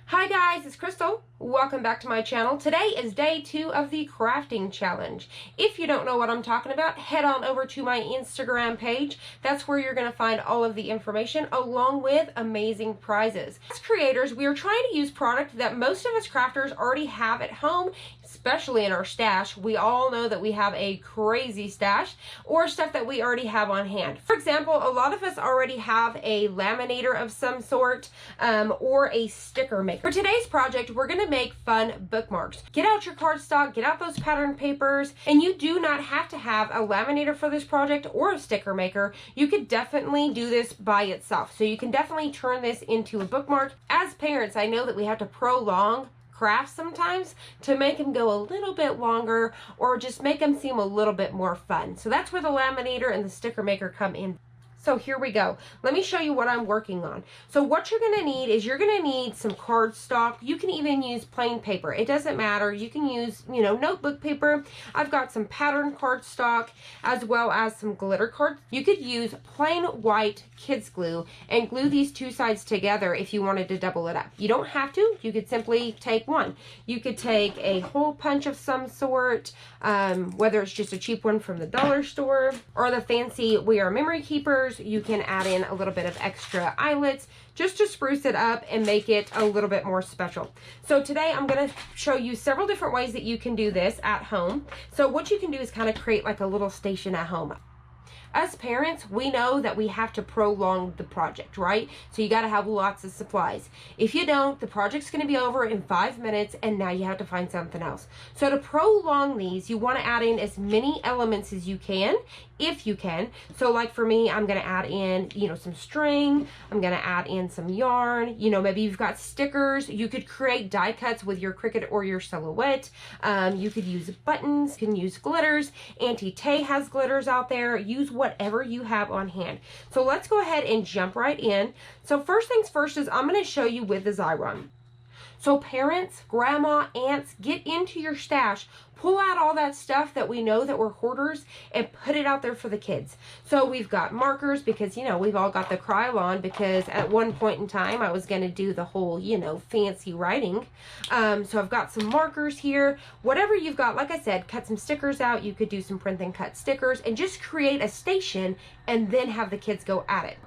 Hi guys, it's Crystal. Welcome back to my channel. Today is day 2 of the crafting challenge. If you don't know what I'm talking about, head on over to my Instagram page. That's where you're going to find all of the information along with amazing prizes. As creators, we are trying to use product that most of us crafters already have at home, especially in our stash. We all know that we have a crazy stash or stuff that we already have on hand. For example, a lot of us already have a laminator of some sort or a sticker maker. For today's project, we're going to make fun bookmarks. Get out your cardstock, get out those pattern papers, and you do not have to have a laminator for this project or a sticker maker. You could definitely do this by itself. So you can definitely turn this into a bookmark. As parents, I know that we have to prolong crafts sometimes to make them go a little bit longer or just make them seem a little bit more fun. So that's where the laminator and the sticker maker come in. So here we go. Let me show you what I'm working on. So what you're going to need is you're going to need some cardstock. You can even use plain paper. It doesn't matter. You can use, notebook paper. I've got some pattern cardstock as well as some glitter cards. You could use plain white kids glue and glue these two sides together if you wanted to double it up. You don't have to. You could simply take one. You could take a hole punch of some sort, whether it's just a cheap one from the dollar store or the fancy WeRMemory Keepers. You can add in a little bit of extra eyelets just to spruce it up and make it a little bit more special. So today I'm going to show you several different ways that you can do this at home. So what you can do is kind of create like a little station at home. As parents, we know that we have to prolong the project, right? So you got to have lots of supplies. If you don't, the project's going to be over in 5 minutes and now you have to find something else. So to prolong these, you want to add in as many elements as you can, if you can. So like for me, I'm going to add in, some string. I'm going to add in some yarn. Maybe you've got stickers. You could create die cuts with your Cricut or your Silhouette. You could use buttons. You can use glitters. Auntie Tay has glitters out there. Use whatever you have on hand. So let's go ahead and jump right in. So first things first is I'm going to show you with the Xyron. So parents, grandma, aunts, get into your stash. Pull out all that stuff that we know that we're hoarders and put it out there for the kids. So we've got markers because, we've all got the Xyron because at one point in time I was going to do the whole, fancy writing. So I've got some markers here. Whatever you've got, like I said, cut some stickers out. You could do some print and cut stickers and just create a station and then have the kids go at it.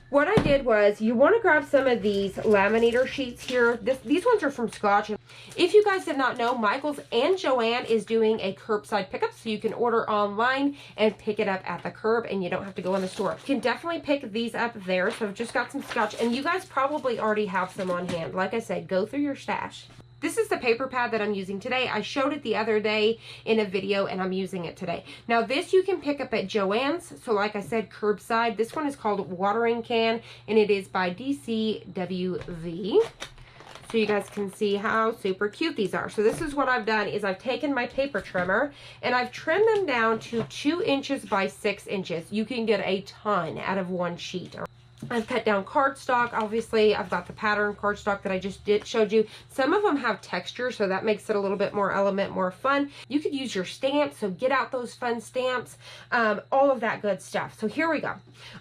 What I did was, you want to grab some of these laminator sheets here. These ones are from Scotch. If you guys did not know, Michaels and Joanne is doing a curbside pickup, so you can order online and pick it up at the curb, and you don't have to go in the store. You can definitely pick these up there. So I've just got some Scotch, and you guys probably already have some on hand. Like I said, go through your stash. This is the paper pad that I'm using today. I showed it the other day in a video and I'm using it today. Now this you can pick up at Joann's. So like I said, curbside. This one is called Watering Can and it is by DCWV. So you guys can see how super cute these are. So this is what I've done is I've taken my paper trimmer and I've trimmed them down to 2 inches by 6 inches. You can get a ton out of one sheet. I've cut down cardstock. Obviously, I've got the pattern cardstock that I just showed you. Some of them have texture, so that makes it a little bit more fun. You could use your stamps, so get out those fun stamps, all of that good stuff. So here we go.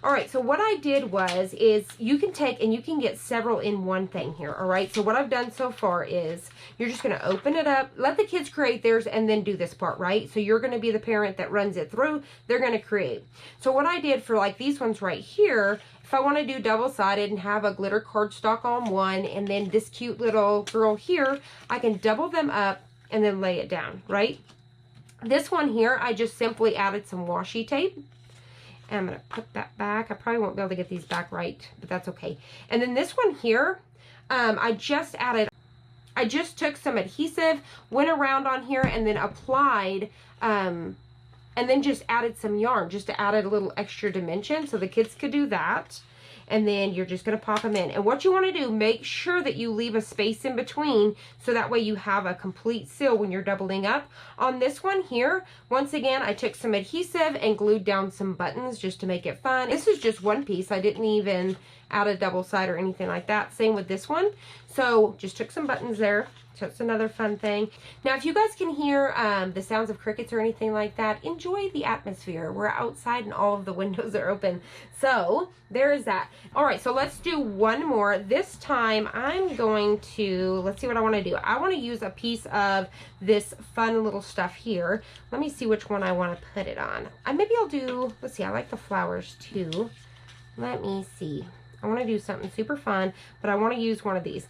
All right, so what I did is you can take and you can get several in one thing here, all right? So what I've done so far is you're just going to open it up, let the kids create theirs, and then do this part, right? So you're going to be the parent that runs it through. They're going to create. So what I did for like these ones right here, if I want to do double-sided and have a glitter cardstock on one and then this cute little girl here, I can double them up and then lay it down, right? This one here, I just simply added some washi tape. And I'm going to put that back. I probably won't be able to get these back right, but that's okay. And then this one here, I just took some adhesive, went around on here, and then applied, and then just added some yarn just to add a little extra dimension so the kids could do that. And then you're just going to pop them in. And what you want to do, make sure that you leave a space in between so that way you have a complete seal when you're doubling up. On this one here, once again, I took some adhesive and glued down some buttons just to make it fun. This is just one piece. I didn't even add a double side or anything like that. Same with this one. So just took some buttons there. So it's another fun thing. Now, if you guys can hear the sounds of crickets or anything like that, enjoy the atmosphere. We're outside and all of the windows are open. So there is that. All right, so let's do one more. This time I'm going to, let's see what I want to do. I want to use a piece of this fun little stuff here. Let me see which one I want to put it on. Maybe I'll do, let's see, I like the flowers too. Let me see. I want to do something super fun, but I want to use one of these.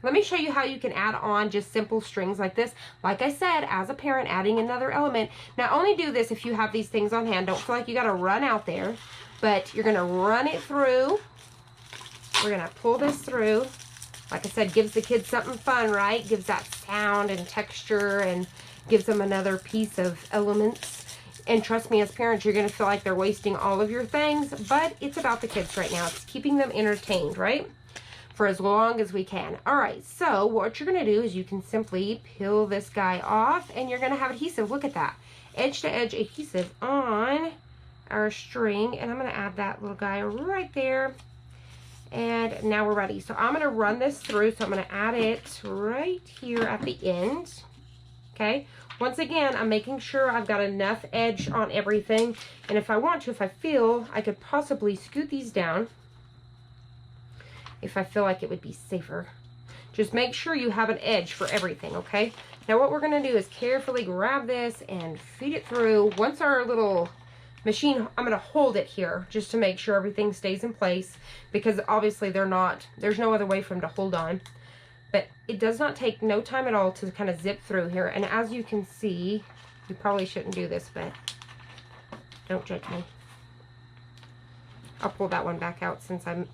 Let me show you how you can add on just simple strings like this. Like I said, as a parent, adding another element. Now, only do this if you have these things on hand. Don't feel like you got to run out there, but you're going to run it through. We're going to pull this through. Like I said, gives the kids something fun, right? Gives that sound and texture and gives them another piece of elements. And trust me, as parents, you're going to feel like they're wasting all of your things, but it's about the kids right now. It's keeping them entertained, right? For as long as we can. All right, so what you're going to do is you can simply peel this guy off, and you're going to have adhesive. Look at that. Edge-to-edge adhesive on our string, and I'm going to add that little guy right there. And now we're ready. So I'm going to run this through, so I'm going to add it right here at the end. Okay. Once again, I'm making sure I've got enough edge on everything, and if I want to, if I feel, I could possibly scoot these down if I feel like it would be safer. Just make sure you have an edge for everything, okay? Now what we're gonna do is carefully grab this and feed it through. Once our little machine, I'm gonna hold it here just to make sure everything stays in place, because obviously there's no other way for them to hold on. But it does not take no time at all to kind of zip through here. And as you can see, you probably shouldn't do this, but don't judge me. I'll pull that one back out since I'm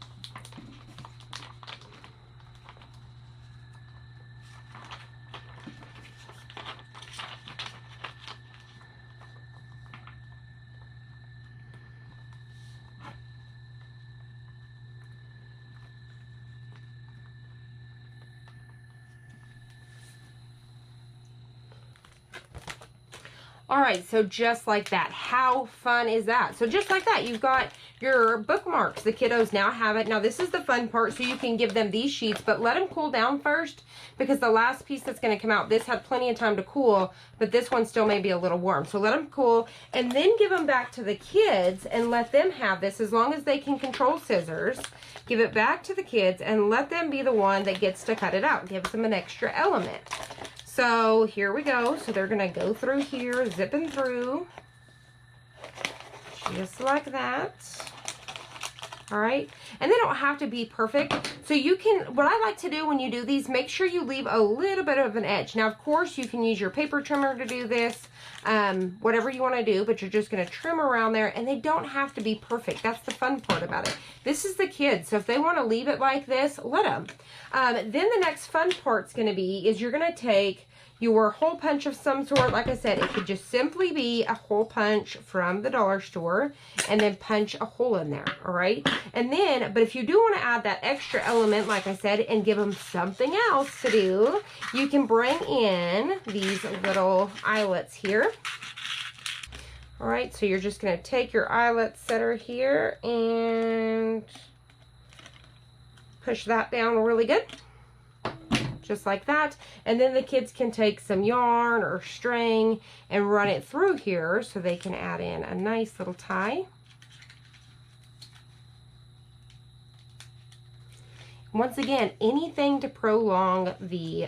all right, so just like that. How fun is that? So just like that, you've got your bookmarks. The kiddos now have it. Now this is the fun part, so you can give them these sheets, but let them cool down first, because the last piece that's going to come out, this had plenty of time to cool, but this one still may be a little warm. So let them cool, and then give them back to the kids and let them have this, as long as they can control scissors. Give it back to the kids and let them be the one that gets to cut it out. Gives them an extra element. So here we go. So they're going to go through here, zipping through, just like that. All right. And they don't have to be perfect. So you can, what I like to do when you do these, make sure you leave a little bit of an edge. Now, of course, you can use your paper trimmer to do this, whatever you want to do, but you're just going to trim around there, and they don't have to be perfect. That's the fun part about it. This is the kids. So if they want to leave it like this, let them. Then the next fun part's going to be is you're going to take your hole punch of some sort. Like I said, it could just simply be a hole punch from the dollar store, and then punch a hole in there, all right? And then, but if you do want to add that extra element, like I said, and give them something else to do, you can bring in these little eyelets here. All right, so you're just going to take your eyelet setter here and push that down really good. Just like that. And then the kids can take some yarn or string and run it through here so they can add in a nice little tie. Once again, anything to prolong the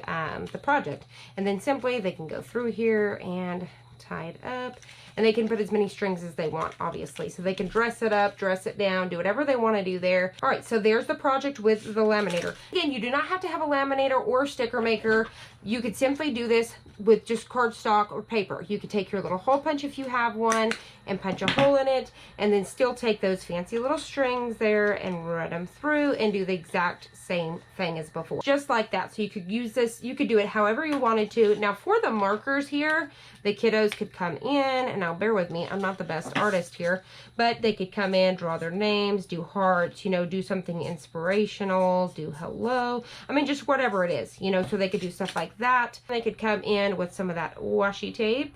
project. And then simply they can go through here and tie it up. And they can put as many strings as they want, obviously. So they can dress it up, dress it down, do whatever they want to do there. All right, so there's the project with the laminator. Again, you do not have to have a laminator or sticker maker. You could simply do this with just cardstock or paper. You could take your little hole punch if you have one and punch a hole in it, and then still take those fancy little strings there and run them through and do the exact same thing as before. Just like that. So you could use this, you could do it however you wanted to. Now for the markers here, the kiddos could come in, and now bear with me, I'm not the best artist here, but they could come in, draw their names, do hearts, you know, do something inspirational, do hello. I mean, just whatever it is, you know, so they could do stuff like that. They could come in with some of that washi tape,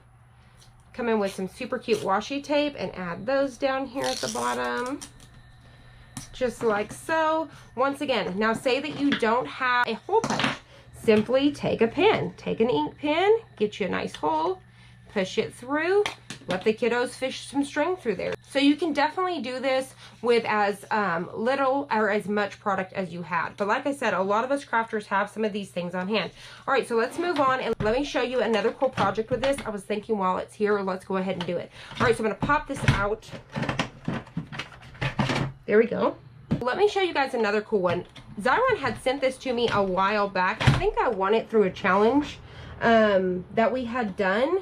come in with some super cute washi tape and add those down here at the bottom. just like so. Once again, now say that you don't have a hole punch. Simply take a pen, take an ink pen, get you a nice hole, push it through, let the kiddos fish some string through there. So you can definitely do this with as little or as much product as you had. But like I said, a lot of us crafters have some of these things on hand. All right, so let's move on and let me show you another cool project with this. I was thinking while it's here, let's go ahead and do it. All right, so I'm gonna pop this out. There we go. Let me show you guys another cool one. Xyron had sent this to me a while back. I think I won it through a challenge that we had done.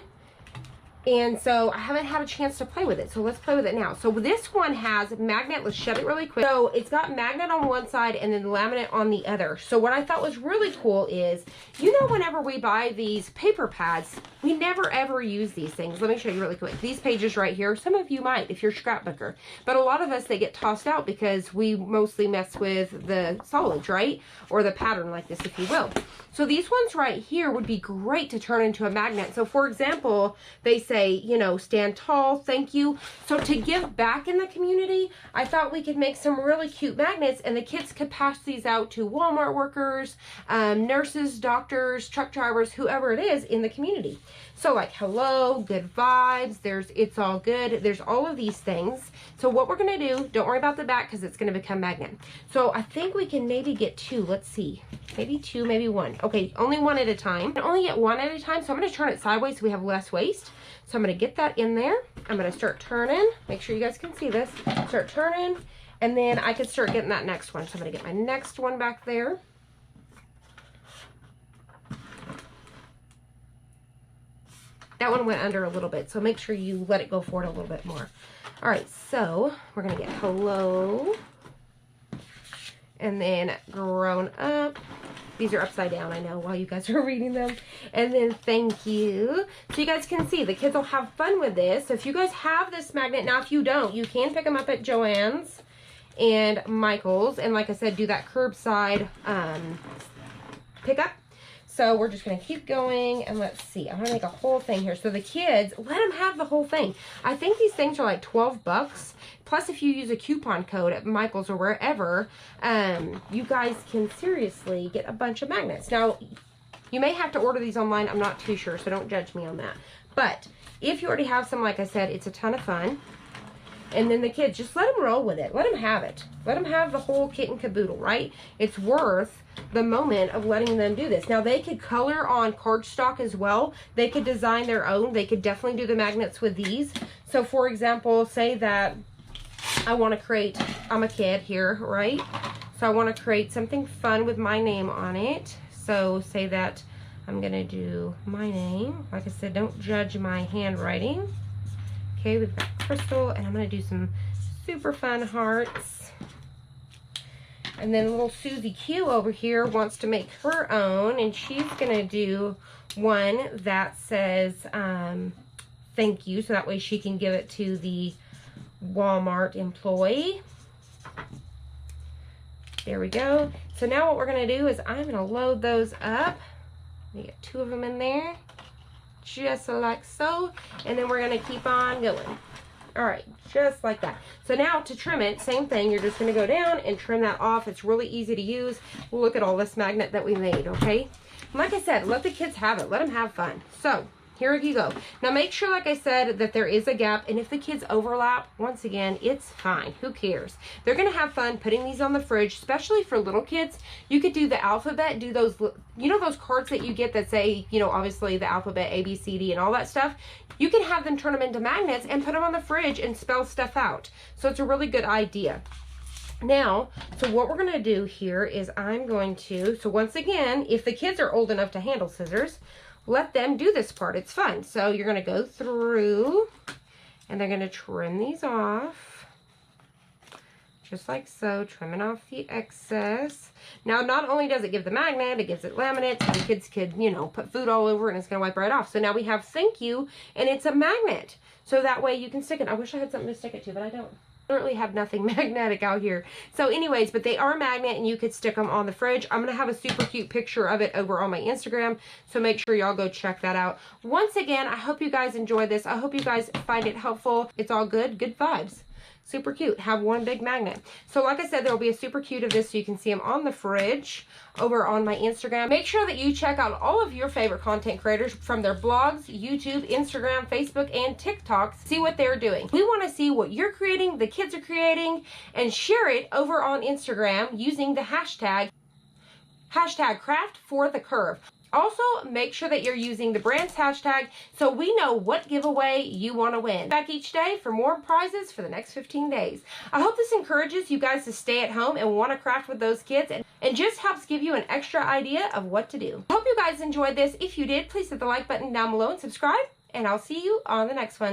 And so I haven't had a chance to play with it. So let's play with it now. So this one has magnet. Let's shut it really quick. So it's got magnet on one side and then laminate on the other. So what I thought was really cool is, you know, whenever we buy these paper pads, we never ever use these things. Let me show you really quick. These pages right here, some of you might if you're a scrapbooker. But a lot of us, they get tossed out because we mostly mess with the solids, right? Or the pattern like this, if you will. So these ones right here would be great to turn into a magnet. So for example, they say, you know, stand tall, thank you. So to give back in the community, I thought we could make some really cute magnets and the kids could pass these out to Walmart workers, nurses, doctors, truck drivers, whoever it is in the community. So like hello, good vibes, there's it's all good, there's all of these things. So what we're gonna do, don't worry about the back because it's gonna become magnet. So I think we can maybe get two, let's see, maybe two, maybe one. Okay, only one at a time. I can only get one at a time, so I'm gonna turn it sideways so we have less waste. So I'm gonna get that in there. I'm gonna start turning, make sure you guys can see this. Start turning, and then I could start getting that next one. So I'm gonna get my next one back there. That one went under a little bit, so make sure you let it go forward a little bit more. All right, so we're gonna get hello, and then grown up. These are upside down, I know, while you guys are reading them. And then thank you. So you guys can see, the kids will have fun with this. So if you guys have this magnet, now if you don't, you can pick them up at Joann's and Michael's. And like I said, do that curbside pickup. So we're just going to keep going, and let's see. I'm going to make a whole thing here. So the kids, let them have the whole thing. I think these things are like 12 bucks. Plus, if you use a coupon code at Michael's or wherever, you guys can seriously get a bunch of magnets. Now, you may have to order these online. I'm not too sure, so don't judge me on that. But if you already have some, like I said, it's a ton of fun. And then the kids, just let them roll with it. Let them have it. Let them have the whole kit and caboodle, right? It's worth the moment of letting them do this. Now, they could color on cardstock as well. They could design their own. They could definitely do the magnets with these. So, for example, say that I want to create, I'm a kid here, right? So I want to create something fun with my name on it. So say that I'm going to do my name. Like I said, don't judge my handwriting. Okay, we've got crystal, and I'm going to do some super fun hearts. And then little Susie Q over here wants to make her own, and she's going to do one that says thank you, so that way she can give it to the Walmart employee. There we go. So now what we're going to do is I'm going to load those up. We get two of them in there, just like so, and then we're going to keep on going. All right, just like that. So now to trim it, same thing. You're just going to go down and trim that off. It's really easy to use. Look at all this magnet that we made, okay? Like I said, let the kids have it. Let them have fun. So here you go. Now make sure, like I said, that there is a gap, and if the kids overlap, once again, it's fine. Who cares? They're going to have fun putting these on the fridge, especially for little kids. You could do the alphabet, do those, you know, those cards that you get that say, you know, obviously the alphabet, A, B, C, D, and all that stuff. You can have them turn them into magnets and put them on the fridge and spell stuff out. So it's a really good idea. Now, so what we're going to do here is I'm going to, so once again, if the kids are old enough to handle scissors, let them do this part. It's fun. So you're going to go through, and they're going to trim these off. Just like so, trimming off the excess. Now, not only does it give the magnet, it gives it laminate, so the kids could, you know, put food all over and it's going to wipe right off. So now we have thank you, and it's a magnet. So that way you can stick it. I wish I had something to stick it to, but I don't. Currently have nothing magnetic out here. So anyways, but they are magnet, and you could stick them on the fridge. I'm going to have a super cute picture of it over on my Instagram, so make sure y'all go check that out. Once again, I hope you guys enjoy this. I hope you guys find it helpful. It's all good vibes. Super cute. Have one big magnet. So like I said, there will be a super cute of this so you can see them on the fridge over on my Instagram. Make sure that you check out all of your favorite content creators from their blogs, YouTube, Instagram, Facebook, and TikTok. See what they're doing. We want to see what you're creating, the kids are creating, and share it over on Instagram using the hashtag #CraftForTheCurve. Also, make sure that you're using the brand's hashtag so we know what giveaway you want to win. Back each day for more prizes for the next 15 days. I hope this encourages you guys to stay at home and want to craft with those kids and just helps give you an extra idea of what to do. I hope you guys enjoyed this. If you did, please hit the like button down below and subscribe, and I'll see you on the next one.